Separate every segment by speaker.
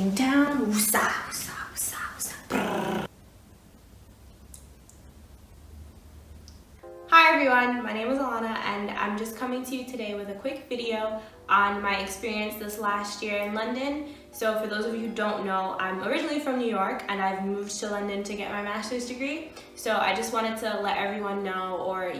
Speaker 1: Down, woosa, woosa, woosa, woosa. Hi everyone, my name is Alana and I'm just coming to you today with a quick video on my experience this last year in London. So for those of you who don't know, I'm originally from New York and I've moved to London to get my master's degree. So I just wanted to let everyone know, or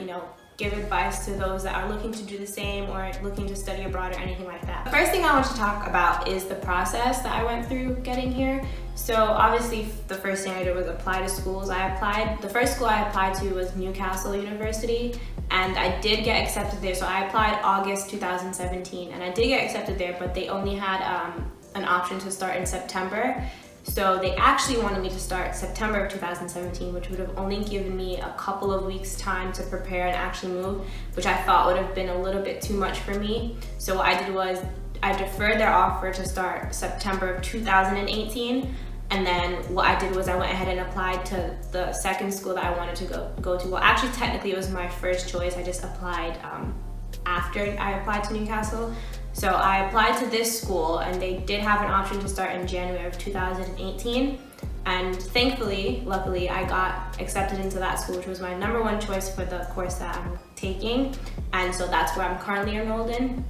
Speaker 1: give advice to those that are looking to do the same or looking to study abroad or anything like that. The first thing I want to talk about is the process that I went through getting here. So obviously the first thing I did was apply to schools. The first school I applied to was Newcastle University, and I did get accepted there. So I applied August 2017 and I did get accepted there, but they only had an option to start in September. So they actually wanted me to start September of 2017, which would have only given me a couple of weeks time to prepare and actually move, which I thought would have been a little bit too much for me. So what I did was I deferred their offer to start September of 2018. And then what I did was I went ahead and applied to the second school that I wanted to go to. Well, actually, technically it was my first choice. I just applied after I applied to Newcastle. So I applied to this school and they did have an option to start in January of 2018. And thankfully, luckily, I got accepted into that school, which was my #1 choice for the course that I'm taking. And so that's where I'm currently enrolled in,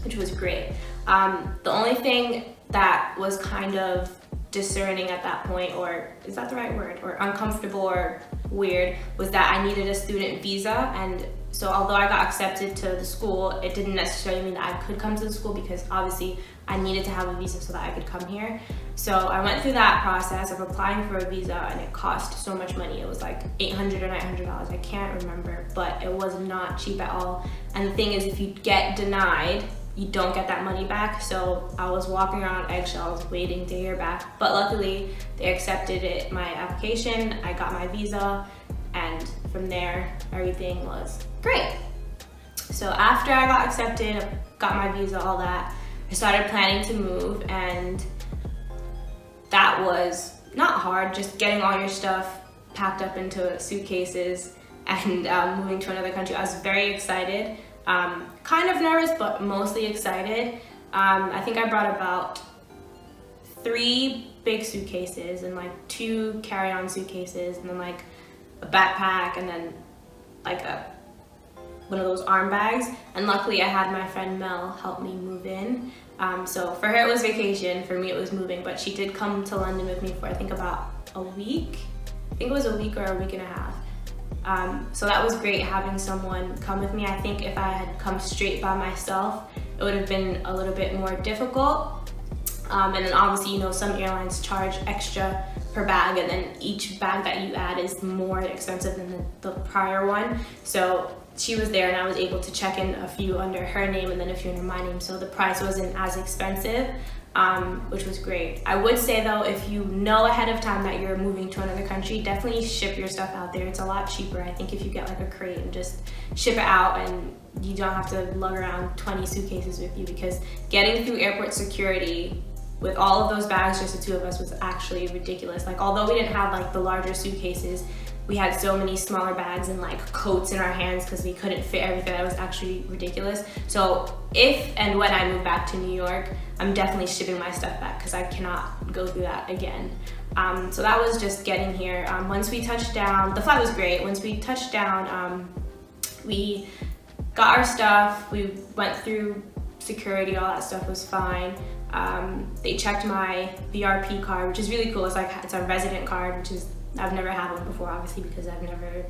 Speaker 1: which was great. The only thing that was kind of discerning at that point, or is that the right word, or uncomfortable or weird, was that I needed a student visa. And so although I got accepted to the school, it didn't necessarily mean that I could come to the school, because obviously I needed to have a visa so that I could come here. So I went through that process of applying for a visa and it cost so much money. It was like $800 or $900, I can't remember, but it was not cheap at all. And the thing is, if you get denied, you don't get that money back. So I was walking around eggshells waiting to hear back, but luckily they accepted my application, I got my visa, and from there everything was great. So after I got accepted, got my visa, all that, I started planning to move, and that was not hard, just getting all your stuff packed up into suitcases and moving to another country. I was very excited. Kind of nervous, but mostly excited. I think I brought about 3 big suitcases and like 2 carry-on suitcases, and then like a backpack, and then like one of those arm bags. And luckily I had my friend Mel help me move in. So for her it was vacation, for me it was moving, but she did come to London with me for I think about a week. I think it was a week or a week and a half. So that was great having someone come with me. I think if I had come straight by myself, it would have been a little bit more difficult. And then obviously, some airlines charge extra per bag, and then each bag that you add is more expensive than the prior one. So she was there and I was able to check in a few under her name and then a few under my name. So the price wasn't as expensive, which was great. I would say though, if you know ahead of time that you're moving to another country, definitely ship your stuff out there. It's a lot cheaper. I think if you get like a crate and just ship it out, and you don't have to lug around 20 suitcases with you, because getting through airport security with all of those bags, just the 2 of us, was actually ridiculous. Like, although we didn't have like the larger suitcases, we had so many smaller bags and like coats in our hands because we couldn't fit everything. That was actually ridiculous. So if and when I move back to New York, I'm definitely shipping my stuff back because I cannot go through that again. So that was just getting here. Once we touched down, the flight was great. Once we touched down, we got our stuff, we went through security, all that stuff was fine. They checked my VRP card, which is really cool. It's a resident card, which is, I've never had one before, obviously, because I've never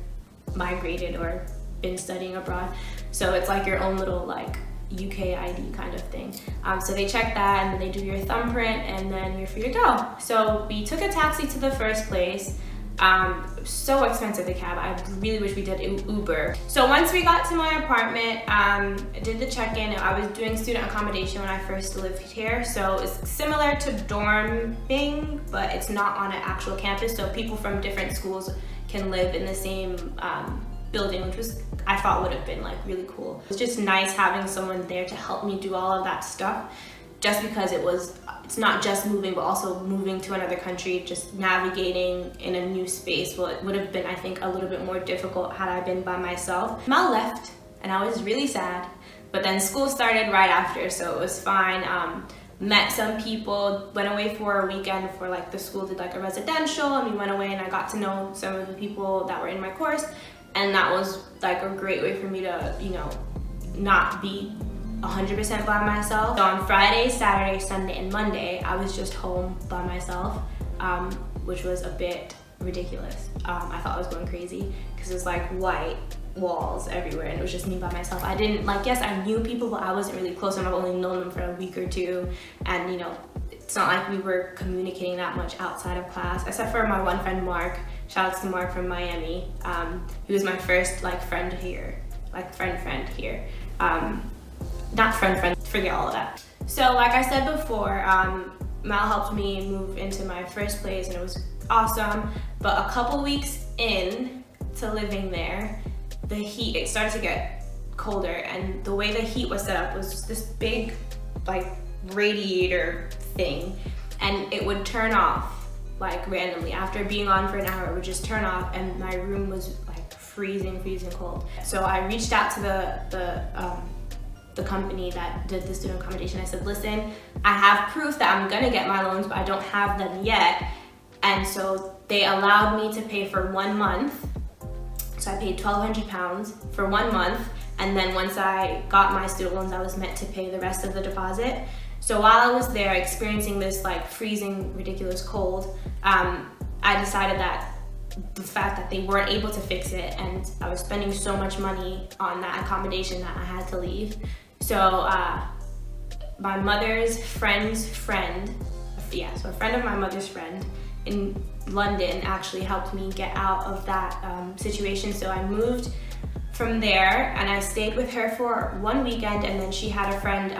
Speaker 1: migrated or been studying abroad. So it's like your own little like UK ID kind of thing. So they check that, and then they do your thumbprint, and then you're free to go. So we took a taxi to the first place. So expensive, the cab. I really wish we did Uber. So once we got to my apartment, I did the check-in. I was doing student accommodation when I first lived here. So it's similar to dorming, but it's not on an actual campus. So people from different schools can live in the same building, which was, I thought would have been like really cool. It's just nice having someone there to help me do all of that stuff, just because it's not just moving, but also moving to another country, just navigating in a new space. Well, it would have been, I think, a little bit more difficult had I been by myself. Mel left and I was really sad, but then school started right after, so it was fine. met some people, went away for a weekend for like the school did like a residential, and we went away and I got to know some of the people that were in my course, and that was like a great way for me to, you know, not be 100% by myself. So on Friday, Saturday, Sunday, and Monday, I was just home by myself, which was a bit ridiculous. I thought I was going crazy because it was like white walls everywhere and it was just me by myself. I didn't, like, yes, I knew people, but I wasn't really close and I've only known them for a week or two, and you know, it's not like we were communicating that much outside of class, except for my one friend Mark. Shout out to Mark from Miami. He was my first like friend here, like friend here. Not friend, forget all of that. So like I said before, Mal helped me move into my first place and it was awesome, but a couple weeks in to living there, the heat, it started to get colder, and the way the heat was set up was just this big like radiator thing, and it would turn off like randomly. After being on for an hour, it would just turn off, and my room was like freezing cold. So I reached out to the company that did the student accommodation. I said, listen, I have proof that I'm gonna get my loans, but I don't have them yet. And so they allowed me to pay for 1 month. So I paid £1,200 for 1 month. And then once I got my student loans, I was meant to pay the rest of the deposit. So while I was there experiencing this like freezing, ridiculous cold, I decided that the fact that they weren't able to fix it and I was spending so much money on that accommodation that I had to leave. So my mother's friend's friend, so a friend of my mother's friend in London actually helped me get out of that situation. So I moved from there and I stayed with her for 1 weekend, and then she had a friend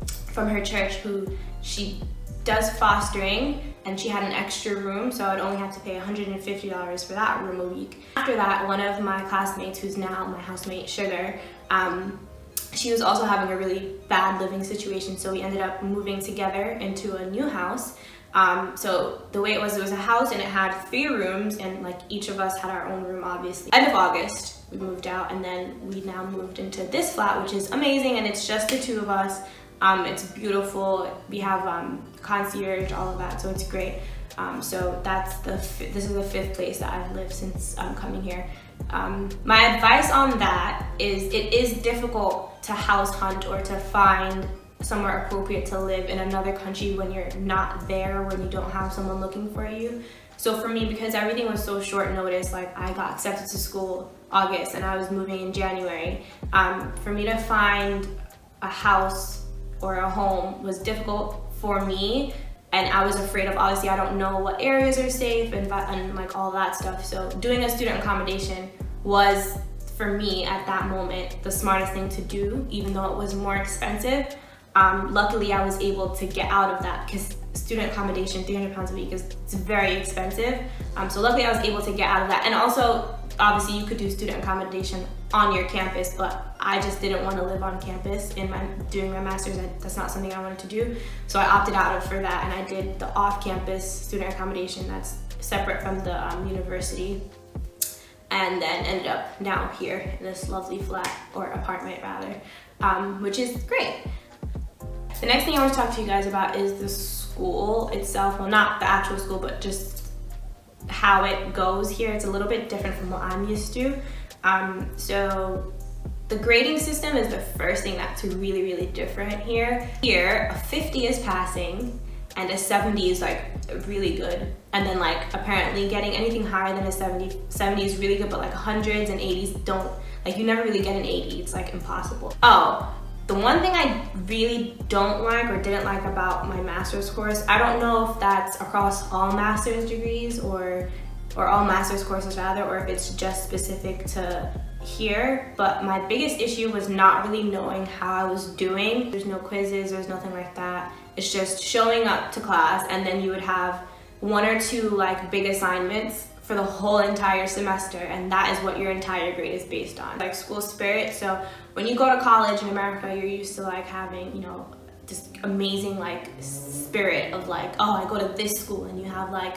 Speaker 1: from her church who she does fostering, and she had an extra room, so I would only have to pay $150 for that room a week. After that, one of my classmates, who's now my housemate, Sugar, she was also having a really bad living situation, so we ended up moving together into a new house. So the way it was a house and it had 3 rooms, and like each of us had our own room, obviously. End of August, we moved out, and then we now moved into this flat, which is amazing, and it's just the 2 of us. It's beautiful. We have concierge, all of that, so it's great. So this is the 5th place that I've lived since coming here. My advice on that is it is difficult to house hunt or to find somewhere appropriate to live in another country when you're not there, when you don't have someone looking for you. So for me, because everything was so short notice, like I got accepted to school August and I was moving in January, for me to find a house or a home was difficult for me, and I was afraid of, obviously I don't know what areas are safe and like all that stuff. So doing a student accommodation was, for me at that moment, the smartest thing to do, even though it was more expensive. Luckily I was able to get out of that, because student accommodation, £300 a week, it's very expensive. So luckily I was able to get out of that. And also, obviously you could do student accommodation on your campus, but I just didn't want to live on campus doing my master's. That's not something I wanted to do. So I opted out for that, and I did the off-campus student accommodation that's separate from the university. And then ended up now here in this lovely flat, or apartment rather, which is great. The next thing I want to talk to you guys about is the school itself. Well, not the actual school, but just how it goes here. It's a little bit different from what I'm used to. So the grading system is the first thing that's really, really different here. Here, a 50 is passing, and a 70 is like really good. And then like apparently getting anything higher than a 70 is really good, but like 100s and 80s don't, like you never really get an 80, it's like impossible. Oh, the one thing I really don't like or didn't like about my master's course, I don't know if that's across all master's degrees or all master's courses rather, or if it's just specific to here, but my biggest issue was not really knowing how I was doing. There's no quizzes, there's nothing like that. It's just showing up to class, and then you would have 1 or 2 like big assignments for the whole entire semester, and that is what your entire grade is based on. Like school spirit, so when you go to college in America, you're used to like having, you know, this amazing like spirit of like, oh, I go to this school, and you have like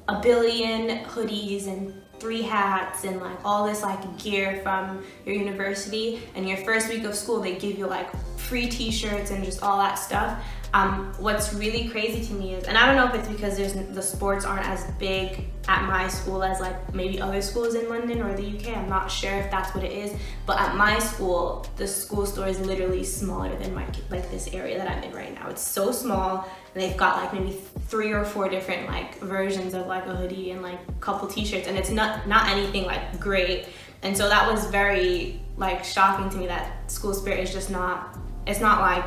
Speaker 1: 1 billion hoodies and 3 hats and like all this like gear from your university, and your first week of school they give you like free t-shirts and just all that stuff. What's really crazy to me is, and I don't know if it's because the sports aren't as big at my school as like maybe other schools in London or the UK, I'm not sure if that's what it is, but at my school, the school store is literally smaller than like this area that I'm in right now. It's so small, and they've got like maybe 3 or 4 different like versions of like a hoodie and like a couple t-shirts, and it's not anything like great. And so that was very like shocking to me that school spirit is just not, it's not like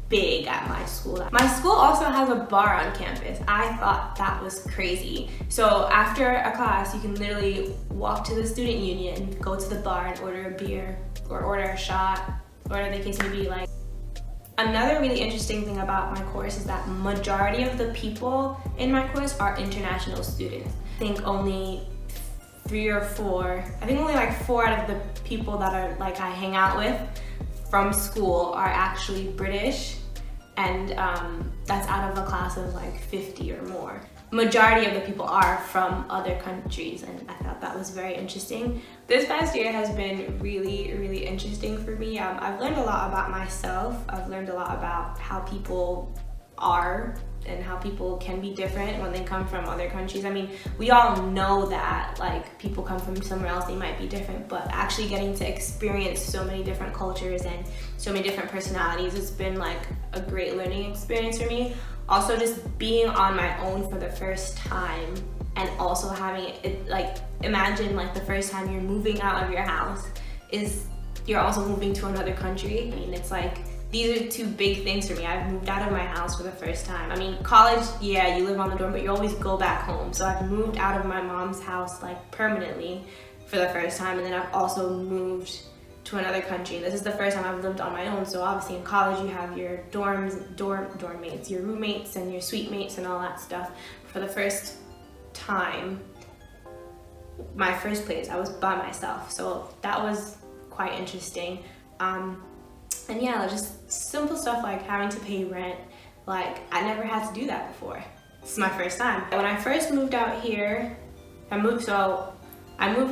Speaker 1: big at my school. My school also has a bar on campus. I thought that was crazy. So after a class, you can literally walk to the student union, go to the bar and order a beer or order a shot, whatever the case may be. Like, another really interesting thing about my course is that majority of the people in my course are international students. I think only 3 or 4, I think only like 4 out of the people that are like I hang out with from school are actually British, and that's out of a class of like 50 or more. Majority of the people are from other countries, and I thought that was very interesting. This past year has been really interesting for me. I've learned a lot about myself. I've learned a lot about how people are and how people can be different when they come from other countries. I mean, we all know that like people come from somewhere else, they might be different, but actually getting to experience so many different cultures and so many different personalities, it's been like a great learning experience for me. Also, just being on my own for the first time, and also having it, like, imagine like the first time you're moving out of your house is you're also moving to another country. I mean, it's like, these are 2 big things for me. I've moved out of my house for the first time. I mean, college, yeah, you live on the dorm, but you always go back home. So I've moved out of my mom's house like permanently for the first time, and then I've also moved to another country. This is the first time I've lived on my own. So obviously in college you have your dorm mates, your roommates and your suite mates and all that stuff. For the first time, my first place, I was by myself. So that was quite interesting. And yeah, just simple stuff like having to pay rent. Like, I never had to do that before. This is my first time. When I first moved out here, I moved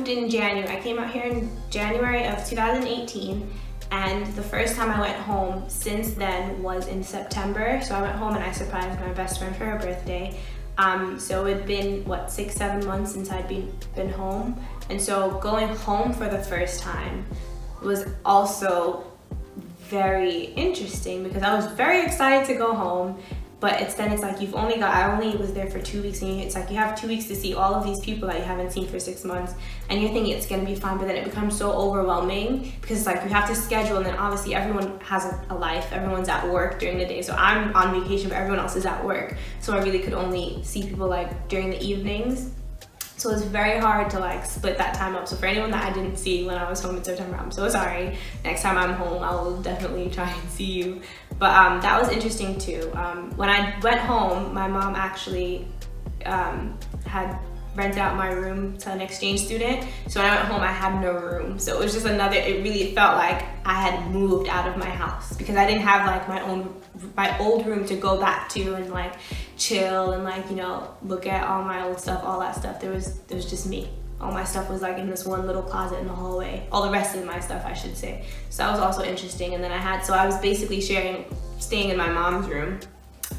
Speaker 1: in January. I came out here in January of 2018, and the first time I went home since then was in September. So I went home and I surprised my best friend for her birthday. So it'd been, what, 6-7 months since I'd been home. And so going home for the first time was also very interesting, because I was very excited to go home, but it's like I only was there for 2 weeks, and it's like you have 2 weeks to see all of these people that you haven't seen for 6 months, and you're thinking it's gonna be fine, but then it becomes so overwhelming because it's like you have to schedule, and then obviously everyone has a life, everyone's at work during the day, so I'm on vacation but everyone else is at work, so I really could only see people like during the evenings. So it's very hard to like split that time up. So for anyone that I didn't see when I was home in September, I'm so sorry. Next time I'm home, I will definitely try and see you. But that was interesting too. When I went home, my mom actually had rented out my room to an exchange student. So when I went home, I had no room. So it was just it really felt like I had moved out of my house, because I didn't have like my old room to go back to and like chill and like, you know, look at all my old stuff, all that stuff. There was just me. All my stuff was like in this one little closet in the hallway. All the rest of my stuff, I should say. So that was also interesting. And then I was basically staying in my mom's room,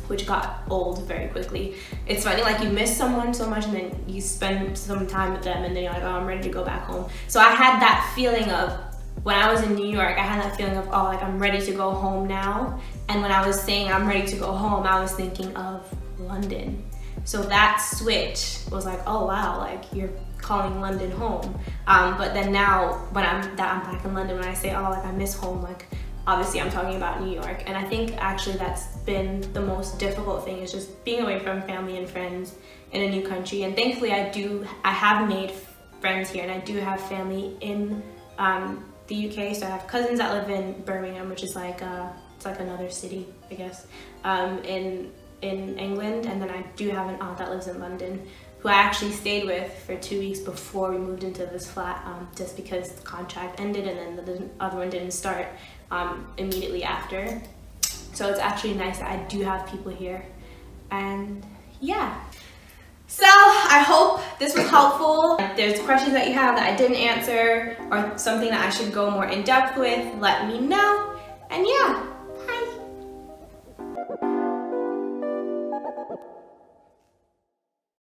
Speaker 1: which got old very quickly. It's funny, like you miss someone so much and then you spend some time with them and then you're like, oh, I'm ready to go back home. So I had that feeling of, when I was in New York, I had that feeling of, oh, like I'm ready to go home now. And when I was saying I'm ready to go home, I was thinking of London. So that switch was like, oh wow, like you're calling London home. But then now, when I'm back in London, when I say, oh, like I miss home, like obviously I'm talking about New York. And I think actually that's been the most difficult thing, is just being away from family and friends in a new country. And thankfully I have made friends here, and I do have family in the UK. So I have cousins that live in Birmingham, which is like it's like another city, I guess, in England. And then I do have an aunt that lives in London, who I actually stayed with for 2 weeks before we moved into this flat, just because the contract ended and then the other one didn't start immediately after. So it's actually nice that I do have people here. And yeah. So I hope this was helpful. If there's questions that you have that I didn't answer, or something that I should go more in depth with, let me know. And yeah.